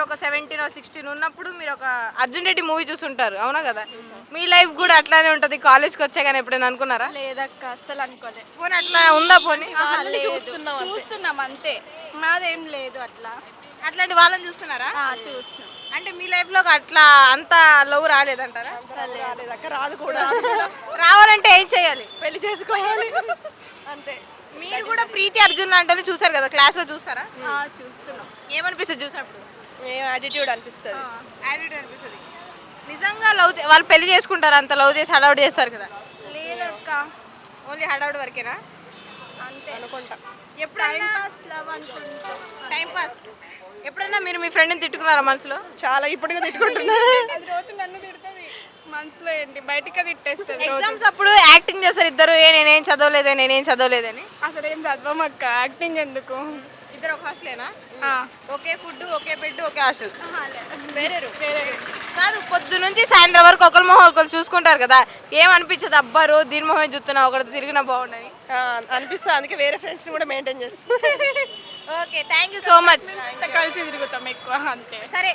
ఒక 17 or 16 ఉన్నప్పుడు మీరు ఒక అర్జున్ రెడ్డి మూవీ చూసుంటారు, అవునా కదా? మీ లైఫ్ కూడా అట్లానే ఉంటుంది కాలేజ్కి వచ్చాకని ఎప్పుడైనా అనుకున్నారా? లేదక్క, అస్సలు అనుకోలే. పోనీ అట్లా ఉందా? పోనీ లేదు, చూస్తున్నాం అంతే, మాదేం లేదు అట్లా. అట్లాంటి వాళ్ళని చూస్తున్నారా? చూస్తున్నాం. అంటే మీ లైఫ్ లో అట్లా అంత లవ్ రాలేదంటారా? రాలేదక్క, రాదు కూడా. రావాలంటే ఏం చేయాలి? పెళ్లి చేసుకోవాలి అంతే. మీరు కూడా ప్రీతి అర్జున్ అంటే చూసారు కదా, క్లాస్ లో చూసారా? చూస్తున్నాం. ఏమనిపిస్తుంది చూసినప్పుడు? ఏం యాటిట్యూడ్ అనిపిస్తుంది. యాటిట్యూడ్ అనిపిస్తుంది. నిజంగా లవ్ వాళ్ళు పెళ్లి చేసుకుంటారు, అంత లవ్ చేసి హడావుడి చేస్తారు కదా? లేదక్క, ఓన్లీ హడావుడి వరకేనా? అంతే అనుకుంటా. ఎప్పుడైనా లవ్ అనుకుంటాం. Time pass. ఎప్పుడైనా మీరు మీ ఫ్రెండ్ని తిట్టుకున్నారా మనసులో? చాలా ఇప్పటికీ తిట్టుకుంటున్నా. అది రోజు నన్ను తిడుతుంది, మనసులో ఏంటి బయటికి తిట్టేస్తుంది. ఎగ్జామ్స్ అప్పుడు యాక్టింగ్ చేస్తారు ఇద్దరు, నేనేం చదవలేదని. అసలు ఏం చదవం అక్క, యాక్టింగ్ ఎందుకు? ఇద్దరు ఒక హాస్టలేనా? ఒకే ఫుడ్, ఒకే బెడ్, ఒకే హాస్టల్. వేరే కాదు, పొద్దు నుంచి సాయంత్రం వరకు ఒకరి మొహం ఒకరు చూసుకుంటారు కదా, ఏమనిపించదు అబ్బా రోజు దీని మొహం చూస్తున్నా ఒకటి తిరిగినా బాగుండని? అనిపిస్తుంది, అందుకే వేరే ఫ్రెండ్స్ని కూడా మెయింటైన్ చేస్తాను. Okay, thank you so much. కలిసి తిరుగుతాం ఎక్కువ అంతే. సరే,